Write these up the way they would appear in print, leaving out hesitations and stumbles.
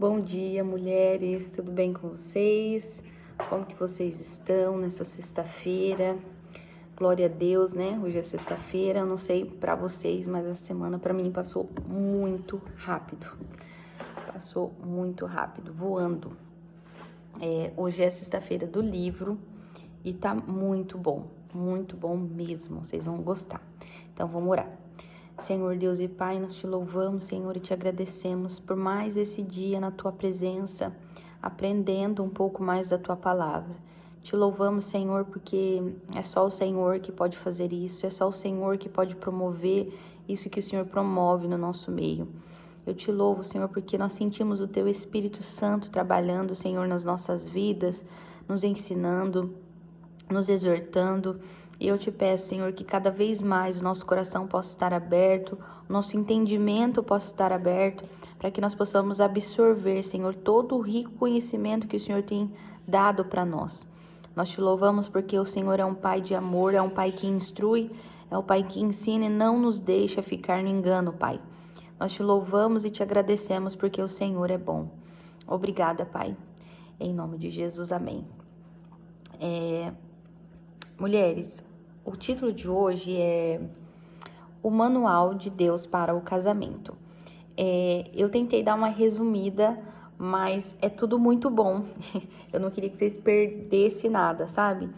Bom dia, mulheres, tudo bem com vocês? Como que vocês estão nessa sexta-feira? Glória a Deus, né? Hoje é sexta-feira, eu não sei pra vocês, mas a semana pra mim passou muito rápido. Passou muito rápido, voando. Hoje é sexta-feira do livro e tá muito bom mesmo, vocês vão gostar. Então vamos orar. Senhor Deus e Pai, nós te louvamos, Senhor, e te agradecemos por mais esse dia na tua presença, aprendendo um pouco mais da tua palavra. Te louvamos, Senhor, porque é só o Senhor que pode fazer isso, é só o Senhor que pode promover isso que o Senhor promove no nosso meio. Eu te louvo, Senhor, porque nós sentimos o teu Espírito Santo trabalhando, Senhor, nas nossas vidas, nos ensinando, nos exortando. E eu te peço, Senhor, que cada vez mais o nosso coração possa estar aberto, o nosso entendimento possa estar aberto, para que nós possamos absorver, Senhor, todo o rico conhecimento que o Senhor tem dado para nós. Nós te louvamos porque o Senhor é um Pai de amor, é um Pai que instrui, é um Pai que ensina e não nos deixa ficar no engano, Pai. Nós te louvamos e te agradecemos porque o Senhor é bom. Obrigada, Pai. Em nome de Jesus, amém. Mulheres, o título de hoje é O Manual de Deus para o Casamento. Eu tentei dar uma resumida, mas é tudo muito bom. Eu não queria que vocês perdessem nada, sabe?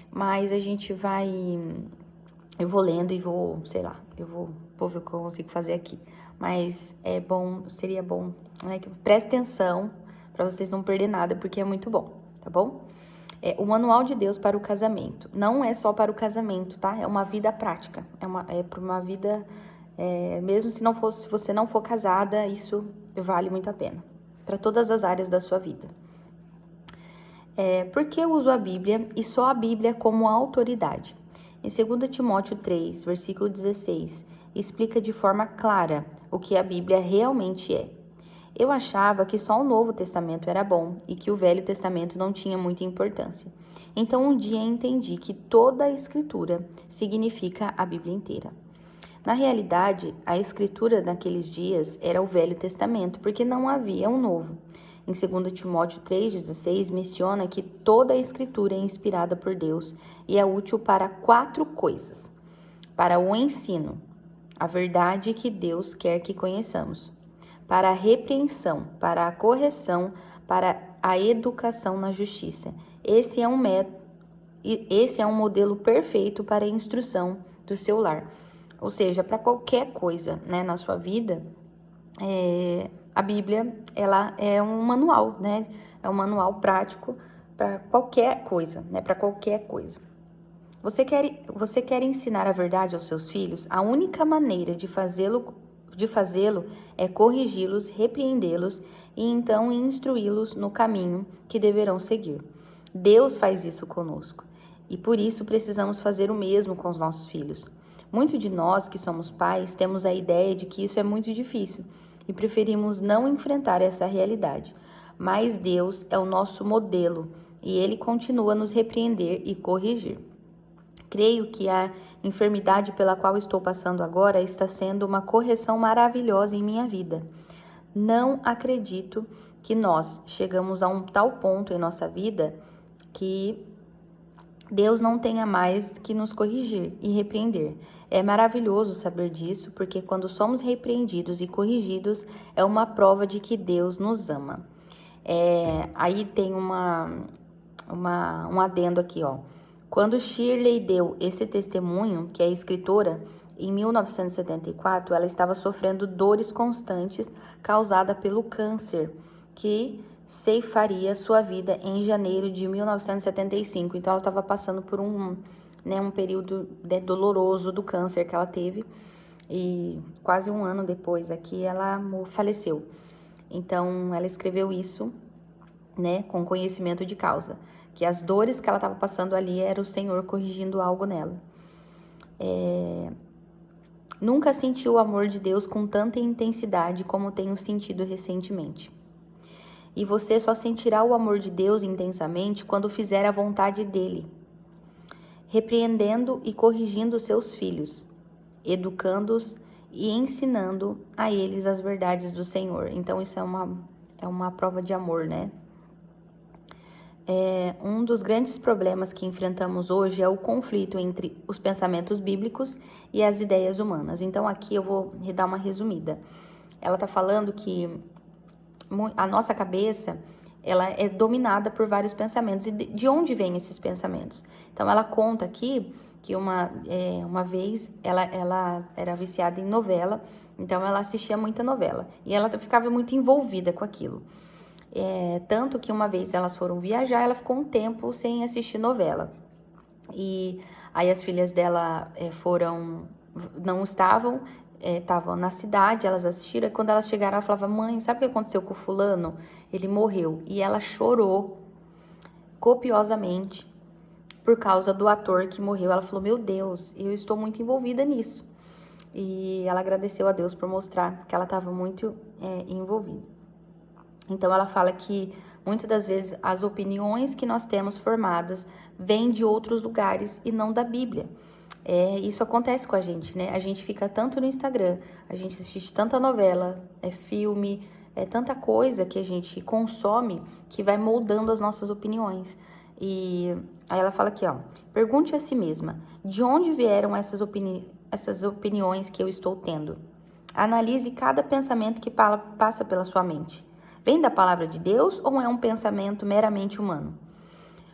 Mas a gente vai... Eu vou lendo e vou, sei lá, vou ver o que eu consigo fazer aqui. Mas é bom, seria bom, né, que preste atenção para vocês não perderem nada, porque é muito bom, tá bom? O Manual de Deus para o Casamento. Não é só para o casamento, tá? É uma vida prática. É para uma vida, mesmo se você não for casada, isso vale muito a pena. Para todas as áreas da sua vida. Por que eu uso a Bíblia e só a Bíblia como autoridade? Em 2 Timóteo 3, versículo 16, explica de forma clara o que a Bíblia realmente é. Eu achava que só o Novo Testamento era bom e que o Velho Testamento não tinha muita importância. Então um dia entendi que toda a Escritura significa a Bíblia inteira. Na realidade, a Escritura naqueles dias era o Velho Testamento, porque não havia um Novo. Em 2 Timóteo 3,16 menciona que toda a Escritura é inspirada por Deus e é útil para 4 coisas: para o ensino, a verdade que Deus quer que conheçamos, para a repreensão, para a correção, para a educação na justiça. Esse é um modelo perfeito para a instrução do seu lar. Ou seja, para qualquer coisa, né, na sua vida, a Bíblia, ela é um manual, né? É um manual prático para qualquer coisa, né? Para qualquer coisa. Você quer ensinar a verdade aos seus filhos? A única maneira de fazê-lo é corrigi-los, repreendê-los e então instruí-los no caminho que deverão seguir. Deus faz isso conosco e por isso precisamos fazer o mesmo com os nossos filhos. Muitos de nós que somos pais temos a ideia de que isso é muito difícil e preferimos não enfrentar essa realidade. Mas Deus é o nosso modelo e Ele continua a nos repreender e corrigir. Creio que a enfermidade pela qual estou passando agora está sendo uma correção maravilhosa em minha vida. Não acredito que nós chegamos a um tal ponto em nossa vida que Deus não tenha mais que nos corrigir e repreender. É maravilhoso saber disso, porque quando somos repreendidos e corrigidos, é uma prova de que Deus nos ama. Aí tem um adendo aqui, ó. Quando Shirley deu esse testemunho, que é escritora, em 1974, ela estava sofrendo dores constantes causadas pelo câncer, que ceifaria sua vida em janeiro de 1975. Então, ela estava passando por um período doloroso do câncer que ela teve. E quase um ano depois aqui, ela faleceu. Então, ela escreveu isso, né, com conhecimento de causa. Que as dores que ela estava passando ali era o Senhor corrigindo algo nela. Nunca senti o amor de Deus com tanta intensidade como tenho sentido recentemente. E você só sentirá o amor de Deus intensamente quando fizer a vontade dele, repreendendo e corrigindo seus filhos, educando-os e ensinando a eles as verdades do Senhor. Então isso é uma prova de amor, né? Um dos grandes problemas que enfrentamos hoje é o conflito entre os pensamentos bíblicos e as ideias humanas. Então aqui eu vou dar uma resumida. Ela está falando que a nossa cabeça, ela é dominada por vários pensamentos. E de onde vêm esses pensamentos? Então ela conta aqui que uma vez ela era viciada em novela, então ela assistia muita novela e ela ficava muito envolvida com aquilo. Tanto que uma vez elas foram viajar, ela ficou um tempo sem assistir novela. E aí as filhas dela não estavam na cidade, elas assistiram. E quando elas chegaram, ela falava: mãe, sabe o que aconteceu com o fulano? Ele morreu. E ela chorou copiosamente por causa do ator que morreu. Ela falou: meu Deus, eu estou muito envolvida nisso. E ela agradeceu a Deus por mostrar que ela estava muito envolvida. Então ela fala que muitas das vezes as opiniões que nós temos formadas vêm de outros lugares e não da Bíblia. Isso acontece com a gente, né? A gente fica tanto no Instagram, a gente assiste tanta novela, filme, tanta coisa que a gente consome que vai moldando as nossas opiniões. E aí ela fala aqui, ó, pergunte a si mesma, de onde vieram essas opiniões que eu estou tendo? Analise cada pensamento que passa pela sua mente. Vem da palavra de Deus ou é um pensamento meramente humano?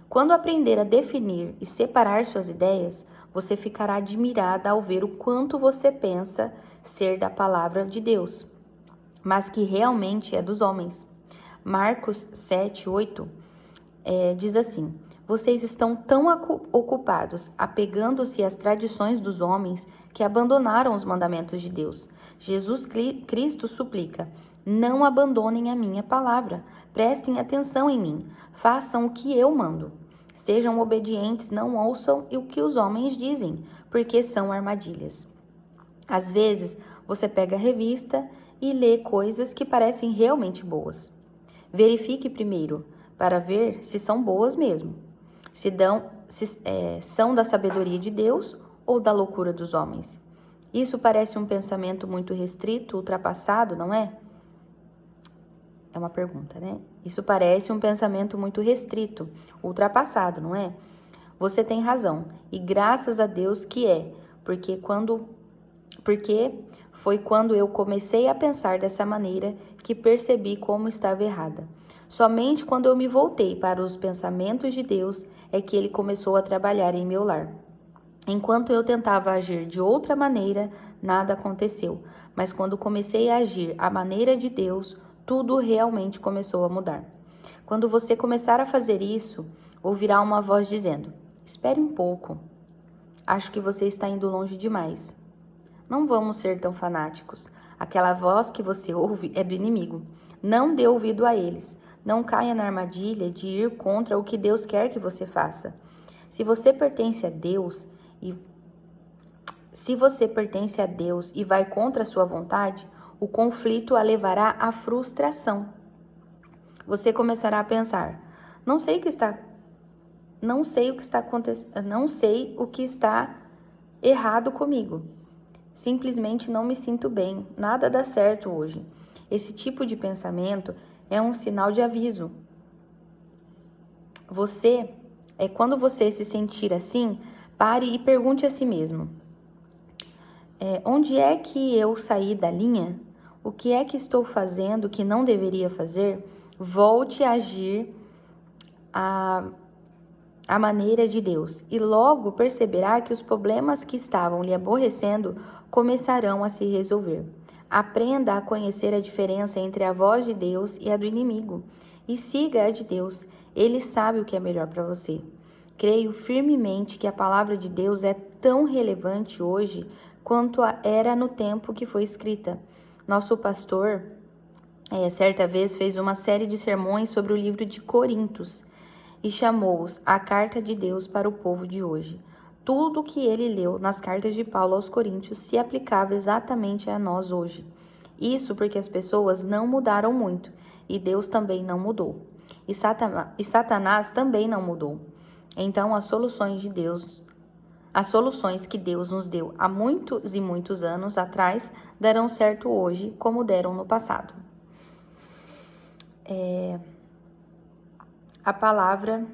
Quando aprender a definir e separar suas ideias, você ficará admirada ao ver o quanto você pensa ser da palavra de Deus, mas que realmente é dos homens. Marcos 7:8 diz assim: vocês estão tão ocupados apegando-se às tradições dos homens que abandonaram os mandamentos de Deus. Jesus Cristo suplica: não abandonem a minha palavra, prestem atenção em mim, façam o que eu mando. Sejam obedientes, não ouçam o que os homens dizem, porque são armadilhas. Às vezes, você pega a revista e lê coisas que parecem realmente boas. Verifique primeiro, para ver se são boas mesmo. Se são da sabedoria de Deus ou da loucura dos homens. Isso parece um pensamento muito restrito, ultrapassado, não é? É uma pergunta, né? Isso parece um pensamento muito restrito, ultrapassado, não é? Você tem razão, e graças a Deus que porque foi quando eu comecei a pensar dessa maneira que percebi como estava errada. Somente quando eu me voltei para os pensamentos de Deus é que ele começou a trabalhar em meu lar. Enquanto eu tentava agir de outra maneira, nada aconteceu. Mas quando comecei a agir à maneira de Deus, tudo realmente começou a mudar. Quando você começar a fazer isso, ouvirá uma voz dizendo: espere um pouco. Acho que você está indo longe demais. Não vamos ser tão fanáticos. Aquela voz que você ouve é do inimigo. Não dê ouvido a eles. Não caia na armadilha de ir contra o que Deus quer que você faça. Se você pertence a Deus e vai contra a sua vontade, o conflito a levará à frustração. Você começará a pensar: não sei o que está acontecendo, não sei o que está errado comigo. Simplesmente não me sinto bem, nada dá certo hoje. Esse tipo de pensamento é um sinal de aviso. Quando você se sentir assim, pare e pergunte a si mesmo: onde é que eu saí da linha? O que é que estou fazendo que não deveria fazer? Volte a agir à maneira de Deus e logo perceberá que os problemas que estavam lhe aborrecendo começarão a se resolver. Aprenda a conhecer a diferença entre a voz de Deus e a do inimigo e siga a de Deus. Ele sabe o que é melhor para você. Creio firmemente que a palavra de Deus é tão relevante hoje quanto era no tempo que foi escrita. Nosso pastor, certa vez, fez uma série de sermões sobre o livro de Coríntios e chamou-os a carta de Deus para o povo de hoje. Tudo o que ele leu nas cartas de Paulo aos Coríntios se aplicava exatamente a nós hoje. Isso porque as pessoas não mudaram muito e Deus também não mudou. E Satanás também não mudou. Então, as soluções que Deus nos deu há muitos e muitos anos atrás darão certo hoje, como deram no passado. A palavra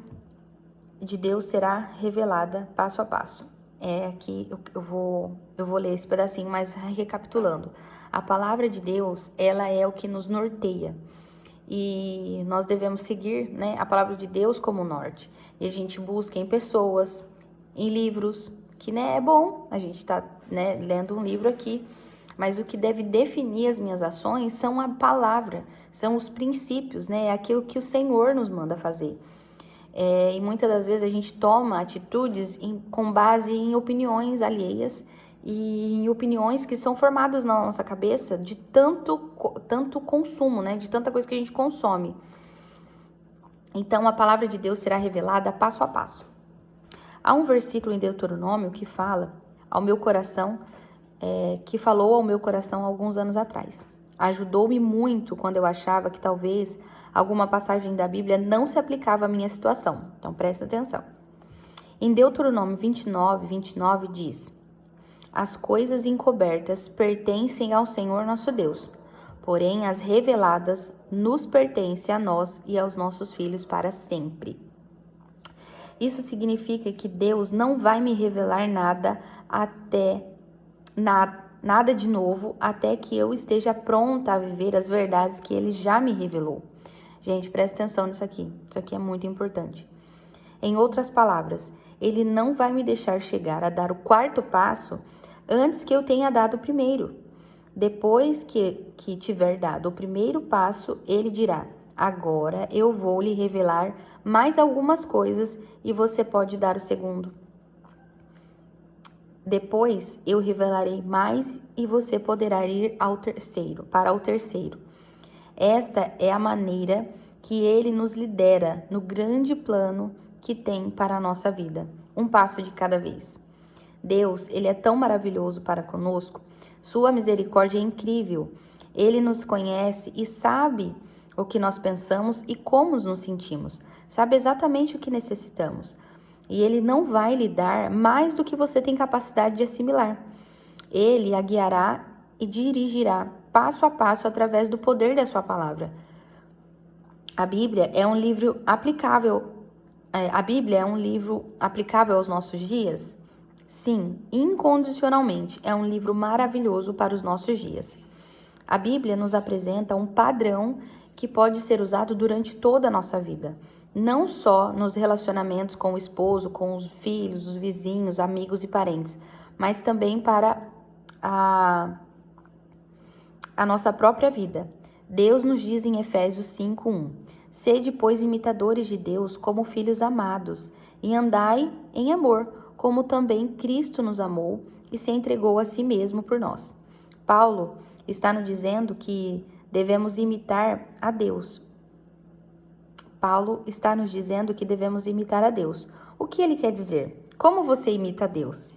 de Deus será revelada passo a passo. Aqui eu vou ler esse pedacinho, mas recapitulando. A palavra de Deus, ela é o que nos norteia. E nós devemos seguir, né, a palavra de Deus como norte. E a gente busca em pessoas, em livros, que, né, é bom, a gente está, né, lendo um livro aqui, mas o que deve definir as minhas ações são a palavra, são os princípios, né, é aquilo que o Senhor nos manda fazer. E muitas das vezes a gente toma atitudes com base em opiniões alheias e em opiniões que são formadas na nossa cabeça de tanto consumo, né? De tanta coisa que a gente consome. Então, a palavra de Deus será revelada passo a passo. Há um versículo em Deuteronômio que fala ao meu coração, que falou ao meu coração alguns anos atrás. Ajudou-me muito quando eu achava que talvez alguma passagem da Bíblia não se aplicava à minha situação. Então, presta atenção. Em Deuteronômio 29 diz: as coisas encobertas pertencem ao Senhor nosso Deus, porém as reveladas nos pertencem a nós e aos nossos filhos para sempre. Isso significa que Deus não vai me revelar nada de novo até que eu esteja pronta a viver as verdades que Ele já me revelou. Gente, presta atenção nisso aqui. Isso aqui é muito importante. Em outras palavras, Ele não vai me deixar chegar a dar o quarto passo antes que eu tenha dado o primeiro. Depois que tiver dado o primeiro passo, Ele dirá: agora eu vou lhe revelar mais algumas coisas e você pode dar o segundo. Depois eu revelarei mais e você poderá ir para o terceiro. Esta é a maneira que Ele nos lidera no grande plano que tem para a nossa vida, um passo de cada vez. Deus, Ele é tão maravilhoso para conosco, sua misericórdia é incrível. Ele nos conhece e sabe o que nós pensamos e como nos sentimos, sabe exatamente o que necessitamos. E Ele não vai lhe dar mais do que você tem capacidade de assimilar. Ele a guiará e dirigirá passo a passo através do poder da sua palavra. A Bíblia é um livro aplicável. A Bíblia é um livro aplicável aos nossos dias? Sim, incondicionalmente. É um livro maravilhoso para os nossos dias. A Bíblia nos apresenta um padrão que pode ser usado durante toda a nossa vida. Não só nos relacionamentos com o esposo, com os filhos, os vizinhos, amigos e parentes, mas também para a nossa própria vida. Deus nos diz em Efésios 5:1: sede, pois, imitadores de Deus como filhos amados, e andai em amor, como também Cristo nos amou e se entregou a si mesmo por nós. Paulo está nos dizendo que devemos imitar a Deus. Paulo está nos dizendo que devemos imitar a Deus. O que ele quer dizer? Como você imita a Deus?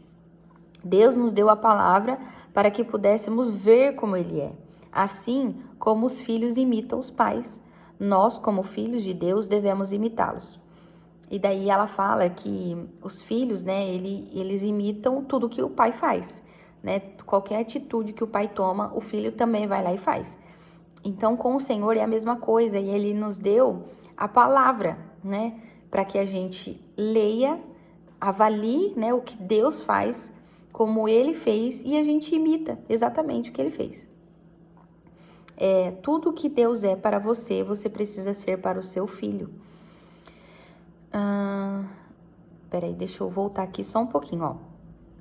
Deus nos deu a palavra para que pudéssemos ver como Ele é. Assim como os filhos imitam os pais, nós, como filhos de Deus, devemos imitá-los. E daí ela fala que os filhos, né, eles imitam tudo que o pai faz, né? Qualquer atitude que o pai toma, o filho também vai lá e faz. Então, com o Senhor é a mesma coisa, e Ele nos deu a palavra, né, para que a gente leia, avalie, né, o que Deus faz, como Ele fez, e a gente imita exatamente o que Ele fez. Tudo que Deus é para você, você precisa ser para o seu filho. Peraí, deixa eu voltar aqui só um pouquinho, ó.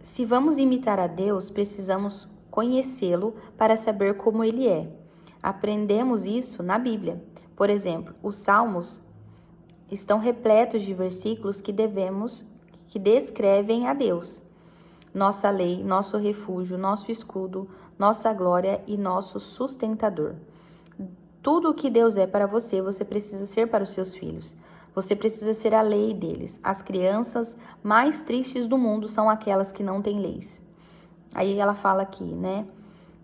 Se vamos imitar a Deus, precisamos conhecê-lo para saber como Ele é. Aprendemos isso na Bíblia. Por exemplo, os Salmos estão repletos de versículos que descrevem a Deus. Nossa lei, nosso refúgio, nosso escudo, nossa glória e nosso sustentador. Tudo o que Deus é para você, você precisa ser para os seus filhos. Você precisa ser a lei deles. As crianças mais tristes do mundo são aquelas que não têm leis. Aí ela fala aqui, né?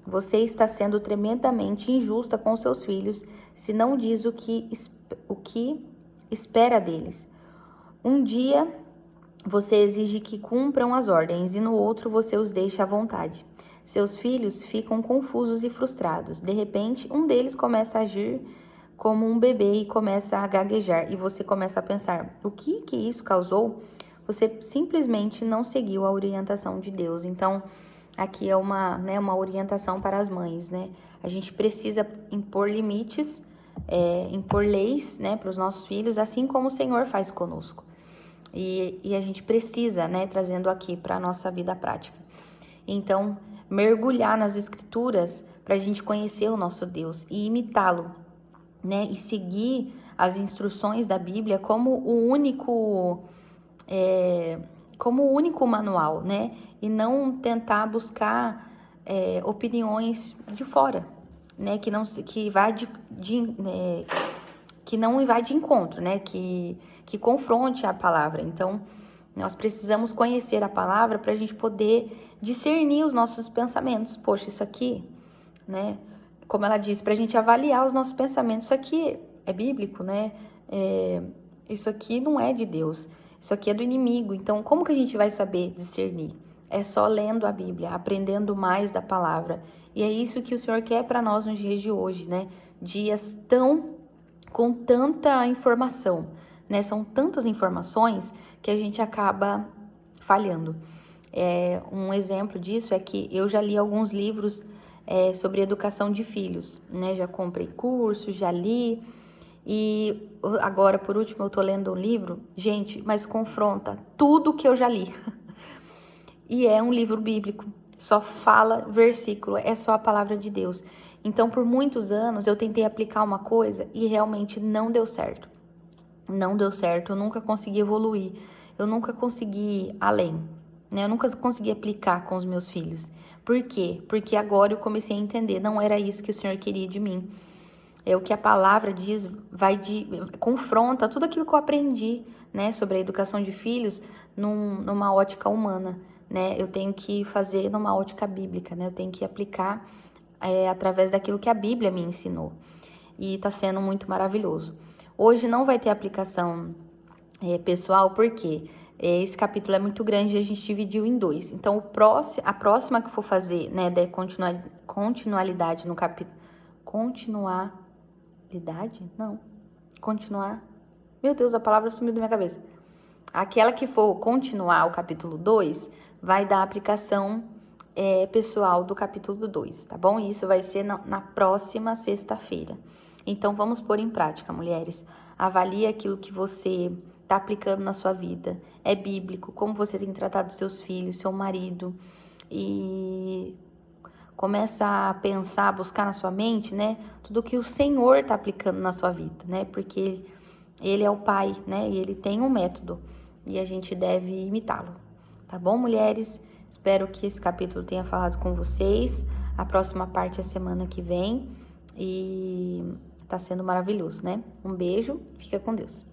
Você está sendo tremendamente injusta com seus filhos se não diz o que espera deles. Um dia você exige que cumpram as ordens e no outro você os deixa à vontade. Seus filhos ficam confusos e frustrados. De repente, um deles começa a agir como um bebê e começa a gaguejar e você começa a pensar, o que isso causou? Você simplesmente não seguiu a orientação de Deus. Então, aqui é uma orientação para as mães, né? A gente precisa impor limites, impor leis, né, para os nossos filhos, assim como o Senhor faz conosco. E a gente precisa, né, trazendo aqui para a nossa vida prática. Então, mergulhar nas escrituras para a gente conhecer o nosso Deus e imitá-lo, né, e seguir as instruções da Bíblia como o único manual, né? E não tentar buscar opiniões de fora, né? Que não vai de encontro, né? Que confronte a palavra. Então, nós precisamos conhecer a palavra para a gente poder discernir os nossos pensamentos. Poxa, isso aqui, né? Como ela disse, para a gente avaliar os nossos pensamentos. Isso aqui é bíblico, né? Isso aqui não é de Deus. Isso aqui é do inimigo. Então, como que a gente vai saber discernir? É só lendo a Bíblia, aprendendo mais da palavra. E é isso que o Senhor quer para nós nos dias de hoje, né? Dias com tanta informação, né? São tantas informações que a gente acaba falhando. Um exemplo disso é que eu já li alguns livros sobre educação de filhos, né? Já comprei cursos, já li. E agora, por último, eu tô lendo um livro, gente, mas confronta tudo que eu já li. E é um livro bíblico, só fala versículo, é só a palavra de Deus. Então, por muitos anos, eu tentei aplicar uma coisa e realmente não deu certo. Não deu certo, eu nunca consegui evoluir, eu nunca consegui ir além, né? Eu nunca consegui aplicar com os meus filhos. Por quê? Porque agora eu comecei a entender, não era isso que o Senhor queria de mim. É o que a palavra diz, confronta tudo aquilo que eu aprendi, né, sobre a educação de filhos numa ótica humana, né? Eu tenho que fazer numa ótica bíblica, né? Eu tenho que aplicar através daquilo que a Bíblia me ensinou. E tá sendo muito maravilhoso. Hoje não vai ter aplicação pessoal, porque esse capítulo é muito grande e a gente dividiu em 2. Então, a próxima que for fazer, né, da continualidade no capítulo... Continuar. Meu Deus, a palavra sumiu da minha cabeça. Aquela que for continuar o capítulo 2, vai dar a aplicação pessoal do capítulo 2, tá bom? E isso vai ser na próxima sexta-feira. Então, vamos pôr em prática, mulheres. Avalie aquilo que você está aplicando na sua vida. É bíblico, como você tem tratado seus filhos, seu marido. E começa a pensar, a buscar na sua mente, né? Tudo que o Senhor está aplicando na sua vida, né? Porque Ele é o Pai, né? E Ele tem um método. E a gente deve imitá-lo. Tá bom, mulheres? Espero que esse capítulo tenha falado com vocês. A próxima parte é semana que vem. E tá sendo maravilhoso, né? Um beijo. Fica com Deus.